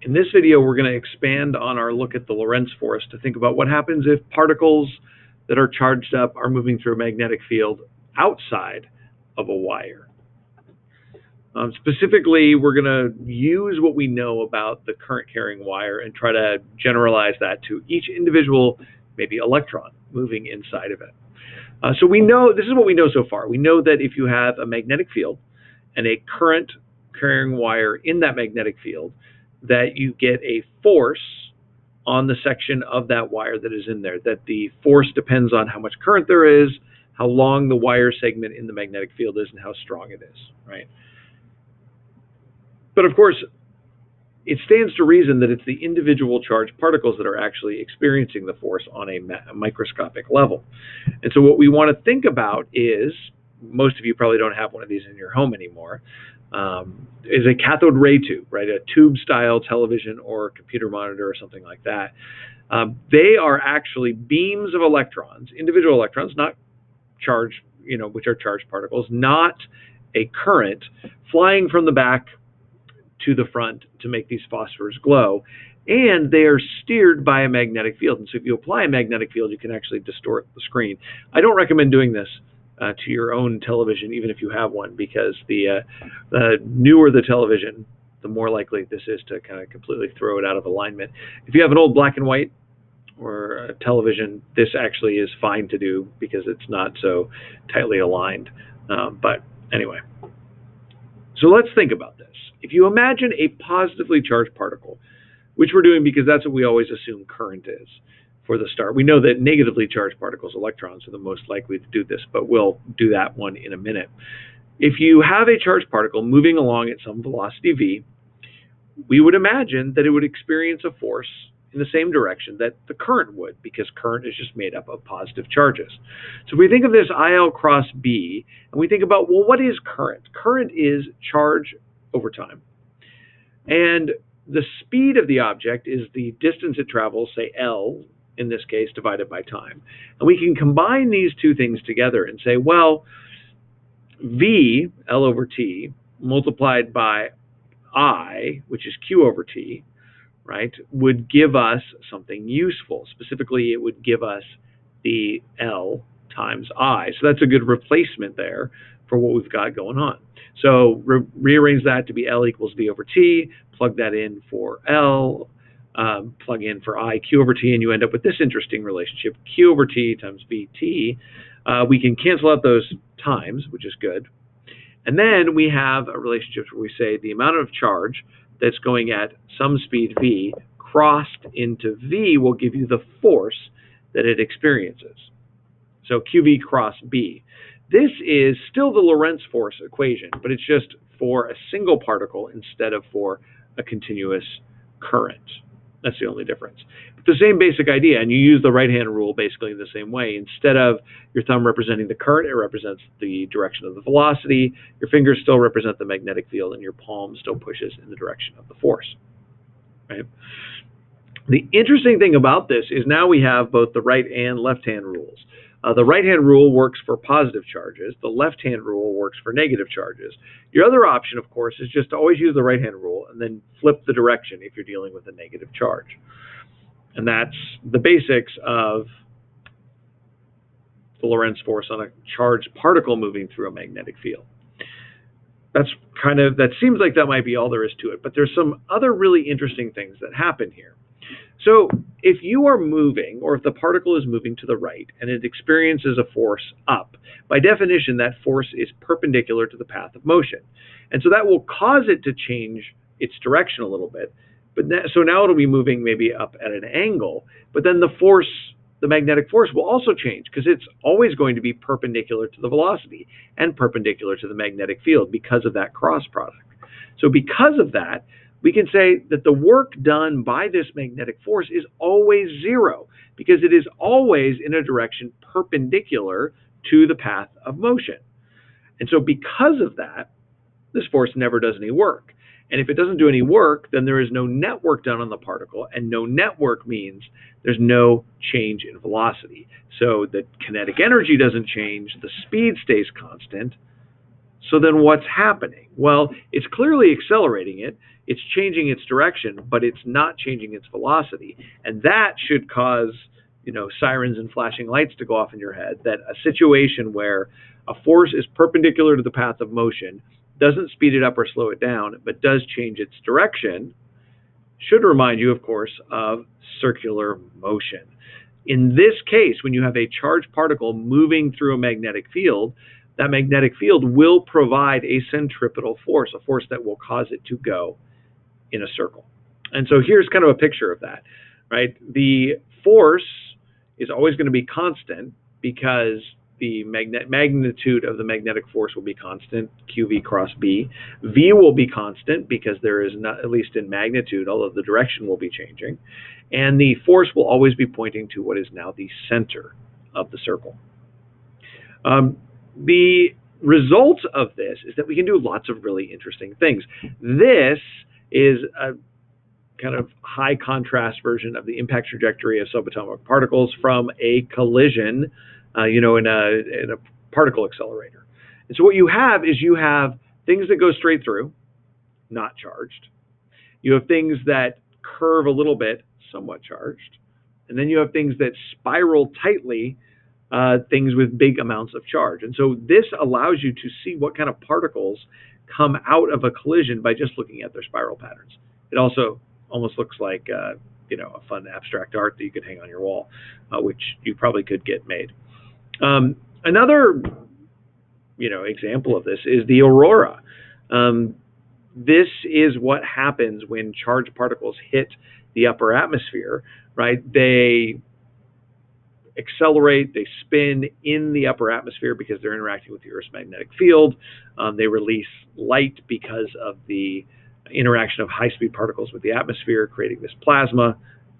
In this video, we're going to expand on our look at the Lorentz force to think about what happens if particles that are charged up are moving through a magnetic field outside of a wire. Specifically, we're going to use what we know about the current carrying wire and try to generalize that to each individual, maybe electron, moving inside of it. So we know, this is what we know so far. We know that if you have a magnetic field and a current carrying wire in that magnetic field, that you get a force on the section of that wire that is in there, that the force depends on how much current there is, how long the wire segment in the magnetic field is, and how strong it is, right? But of course, it stands to reason that it's the individual charged particles that are actually experiencing the force on a microscopic level. And so what we want to think about is, most of you probably don't have one of these in your home anymore, is a cathode ray tube, right? A tube-style television or computer monitor or something like that. They are actually beams of electrons, individual electrons, not charged, which are charged particles, not a current, flying from the back to the front to make these phosphors glow. And they are steered by a magnetic field. And so if you apply a magnetic field, you can actually distort the screen. I don't recommend doing this to your own television, even if you have one, because the newer the television, the more likely this is to kind of completely throw it out of alignment. If you have an old black and white or a television, this actually is fine to do because it's not so tightly aligned. But anyway, so let's think about this. If you imagine a positively charged particle, which we're doing because that's what we always assume current is for the start. We know that negatively charged particles, electrons, are the most likely to do this, but we'll do that one in a minute. If you have a charged particle moving along at some velocity v, we would imagine that it would experience a force in the same direction that the current would, because current is just made up of positive charges. So if we think of this IL cross B, and we think about, well, what is current? Current is charge over time. And the speed of the object is the distance it travels, say L, in this case, divided by time. And we can combine these two things together and say, well, V, L over T, multiplied by I, which is Q over T, right, would give us something useful. Specifically, it would give us the L times I. So that's a good replacement there for what we've got going on. So rearrange that to be L equals V over T, plug that in for L, plug in for I, Q over T, and you end up with this interesting relationship, Q over T times VT. We can cancel out those times, which is good. And then we have a relationship where we say the amount of charge that's going at some speed V crossed into V will give you the force that it experiences. So QV cross B. This is still the Lorentz force equation, but it's just for a single particle instead of for a continuous current. That's the only difference. But the same basic idea, and you use the right-hand rule basically in the same way. Instead of your thumb representing the current, it represents the direction of the velocity. Your fingers still represent the magnetic field, and your palm still pushes in the direction of the force. Right? The interesting thing about this is now we have both the right and left-hand rules. The right-hand rule works for positive charges. The left-hand rule works for negative charges. Your other option, of course, is just to always use the right-hand rule and then flip the direction if you're dealing with a negative charge. And that's the basics of the Lorentz force on a charged particle moving through a magnetic field. That seems like that might be all there is to it, but there's some other really interesting things that happen here. So if you are moving, or if the particle is moving to the right and it experiences a force up, by definition that force is perpendicular to the path of motion. And so that will cause it to change its direction a little bit. So now it'll be moving maybe up at an angle, but then the magnetic force will also change because it's always going to be perpendicular to the velocity and perpendicular to the magnetic field because of that cross product. So because of that, we can say that the work done by this magnetic force is always zero because it is always in a direction perpendicular to the path of motion. And so because of that, this force never does any work. And if it doesn't do any work, then there is no net work done on the particle, and no net work means there's no change in velocity. So the kinetic energy doesn't change, the speed stays constant. So then what's happening? Well, it's clearly accelerating it. it's changing its direction, but it's not changing its velocity. And that should cause, sirens and flashing lights to go off in your head, that a situation where a force is perpendicular to the path of motion, doesn't speed it up or slow it down, but does change its direction, should remind you, of course, of circular motion. In this case, when you have a charged particle moving through a magnetic field, that magnetic field will provide a centripetal force, a force that will cause it to go in a circle. And so here's kind of a picture of that, right? The force is always going to be constant because the magnitude of the magnetic force will be constant, QV cross B. V will be constant because there is not, at least in magnitude, although the direction will be changing. And the force will always be pointing to what is now the center of the circle. The results of this is that we can do lots of really interesting things. This is a kind of high contrast version of the impact trajectory of subatomic particles from a collision, in a particle accelerator. And so what you have is you have things that go straight through, not charged. You have things that curve a little bit, somewhat charged. And then you have things that spiral tightly, things with big amounts of charge. And so this allows you to see what kind of particles come out of a collision by just looking at their spiral patterns. It also almost looks like a fun abstract art that you could hang on your wall, which you probably could get made. Another example of this is the aurora. This is what happens when charged particles hit the upper atmosphere, right? They accelerate, they spin in the upper atmosphere because they're interacting with the Earth's magnetic field. They release light because of the interaction of high-speed particles with the atmosphere, creating this plasma.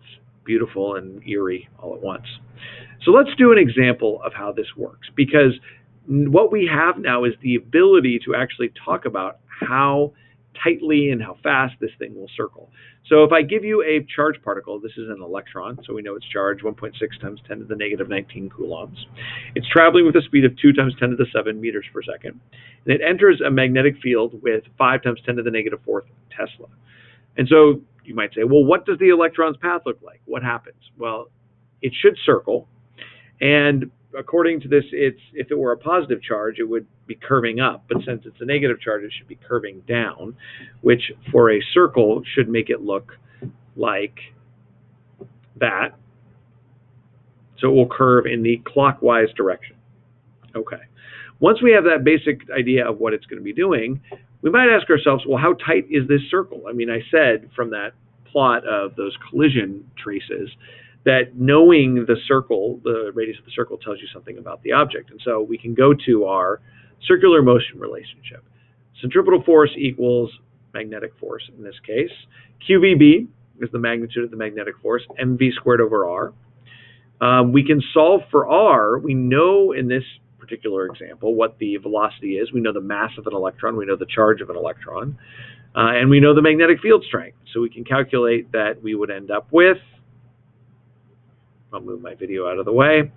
It's beautiful and eerie all at once. So let's do an example of how this works, because what we have now is the ability to actually talk about how tightly and how fast this thing will circle. So if I give you a charged particle, this is an electron, so we know it's charged 1.6 times 10 to the negative 19 coulombs. It's traveling with a speed of 2 times 10 to the 7 meters per second. And it enters a magnetic field with 5 times 10 to the negative 4th Tesla. And so you might say, well, what does the electron's path look like? What happens? Well, it should circle. And according to this, if it were a positive charge, it would be curving up. But since it's a negative charge, it should be curving down, which for a circle should make it look like that. So it will curve in the clockwise direction. Okay. Once we have that basic idea of what it's going to be doing, we might ask ourselves, well, how tight is this circle? I mean, I said from that plot of those collision traces that knowing the circle, the radius of the circle, tells you something about the object. And so we can go to our circular motion relationship. Centripetal force equals magnetic force in this case. QVB is the magnitude of the magnetic force, mv squared over r. We can solve for r. We know in this particular example what the velocity is. We know the mass of an electron. We know the charge of an electron. And we know the magnetic field strength. So we can calculate that we would end up with, I'll move my video out of the way,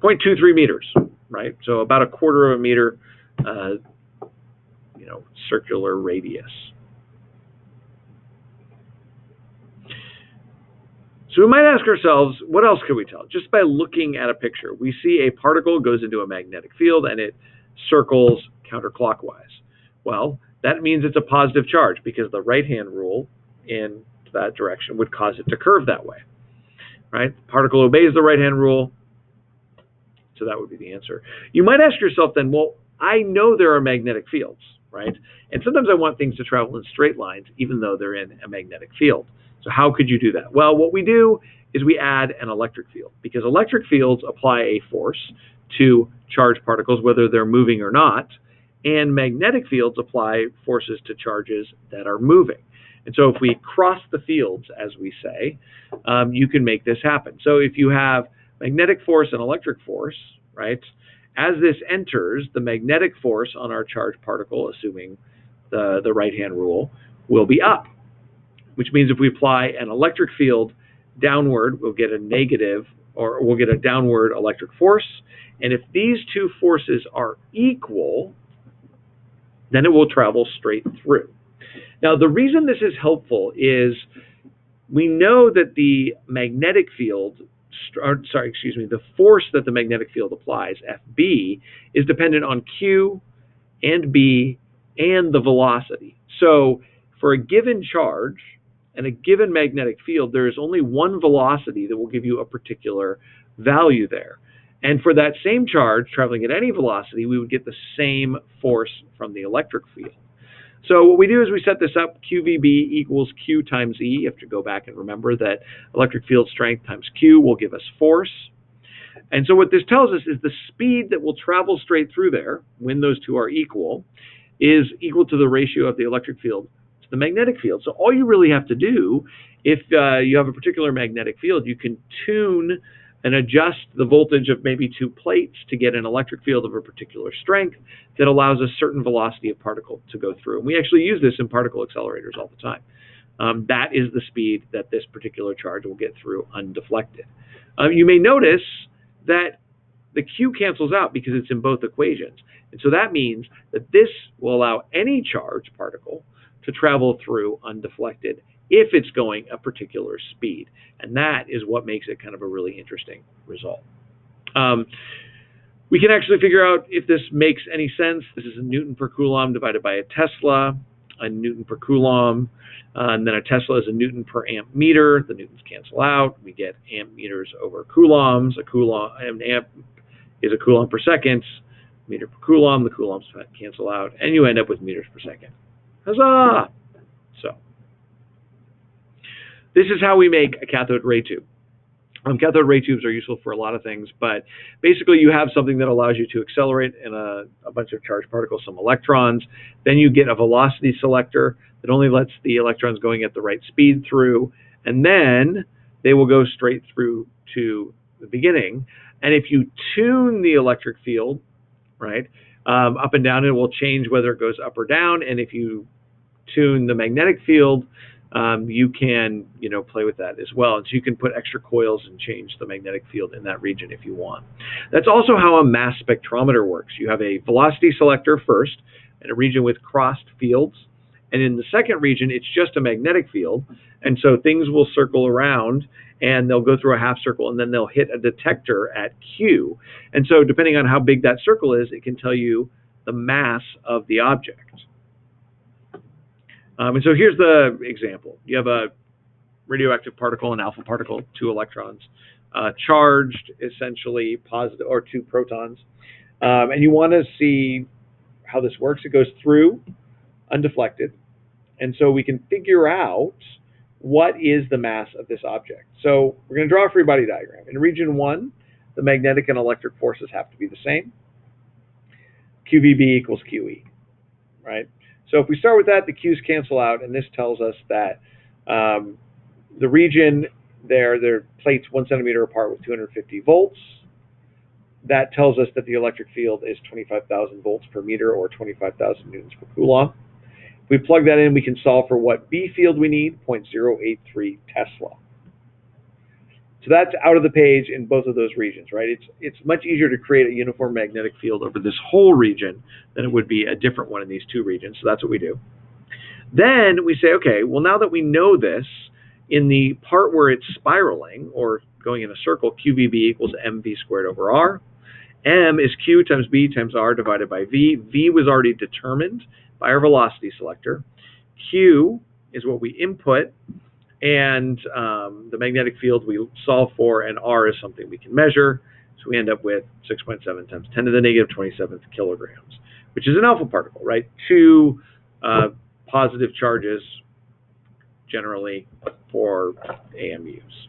0.23 meters, right? So about a quarter of a meter, circular radius. So we might ask ourselves, what else could we tell? Just by looking at a picture, we see a particle goes into a magnetic field and it circles counterclockwise. Well, that means it's a positive charge because the right-hand rule in that direction would cause it to curve that way. Right? The particle obeys the right-hand rule, so that would be the answer. You might ask yourself then, well, I know there are magnetic fields, right? And sometimes I want things to travel in straight lines, even though they're in a magnetic field. So how could you do that? Well, what we do is we add an electric field, because electric fields apply a force to charged particles, whether they're moving or not, and magnetic fields apply forces to charges that are moving. And so if we cross the fields, as we say, you can make this happen. So if you have magnetic force and electric force, right, as this enters, the magnetic force on our charged particle, assuming the right-hand rule, will be up, which means if we apply an electric field downward, we'll get a negative, or we'll get a downward electric force. And if these two forces are equal, then it will travel straight through. Now, the reason this is helpful is we know that the magnetic field, the force that the magnetic field applies, FB, is dependent on Q and B and the velocity. So for a given charge and a given magnetic field, there is only one velocity that will give you a particular value there. And for that same charge traveling at any velocity, we would get the same force from the electric field. So what we do is we set this up, QVB equals Q times E. You have to go back and remember that electric field strength times Q will give us force. And so what this tells us is the speed that will travel straight through there, when those two are equal, is equal to the ratio of the electric field to the magnetic field. So all you really have to do, if you have a particular magnetic field, you can tune and adjust the voltage of maybe two plates to get an electric field of a particular strength that allows a certain velocity of particle to go through. And we actually use this in particle accelerators all the time. That is the speed that this particular charge will get through undeflected. You may notice that the Q cancels out because it's in both equations. And so that means that this will allow any charged particle to travel through undeflected if it's going a particular speed. And that is what makes it kind of a really interesting result. We can actually figure out if this makes any sense. This is a Newton per Coulomb divided by a Tesla, a Newton per Coulomb, and then a Tesla is a Newton per amp meter. The Newtons cancel out. We get amp meters over coulombs. An amp is a Coulomb per second. Meter per Coulomb, the coulombs cancel out, and you end up with meters per second. Huzzah! So this is how we make a cathode ray tube. Cathode ray tubes are useful for a lot of things, but basically you have something that allows you to accelerate in a bunch of charged particles, some electrons. Then you get a velocity selector that only lets the electrons going at the right speed through, and then they will go straight through to the beginning. And if you tune the electric field, right, up and down, it will change whether it goes up or down. And if you tune the magnetic field, you can, play with that as well. And so you can put extra coils and change the magnetic field in that region if you want. That's also how a mass spectrometer works. You have a velocity selector first, and a region with crossed fields. And in the second region, it's just a magnetic field. And so things will circle around, and they'll go through a half circle, and then they'll hit a detector at Q. And so depending on how big that circle is, it can tell you the mass of the object. And so here's the example. You have a radioactive particle, an alpha particle, 2 electrons, charged essentially positive, or 2 protons. And you want to see how this works. It goes through undeflected. And so we can figure out what is the mass of this object. So we're going to draw a free body diagram. In region 1, the magnetic and electric forces have to be the same. QVB equals QE, right? So if we start with that, the Q's cancel out, and this tells us that the region there, they're plates 1 centimeter apart with 250 volts. That tells us that the electric field is 25,000 volts per meter, or 25,000 newtons per coulomb. If we plug that in, we can solve for what B field we need, 0.083 Tesla. So that's out of the page in both of those regions, right? It's much easier to create a uniform magnetic field over this whole region than it would be a different one in these 2 regions. So that's what we do. Then we say, okay, well, now that we know this, in the part where it's spiraling or going in a circle, QVB equals mv squared over r. M is Q times B times R divided by V. V was already determined by our velocity selector. Q is what we input, and the magnetic field we solve for, and R is something we can measure. So we end up with 6.7 times 10 to the negative 27th kilograms, which is an alpha particle, right? 2 positive charges generally for AMUs.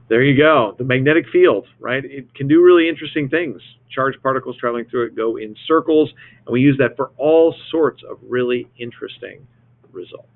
There you go, the magnetic field, right? It can do really interesting things. Charged particles traveling through it go in circles, and we use that for all sorts of really interesting results.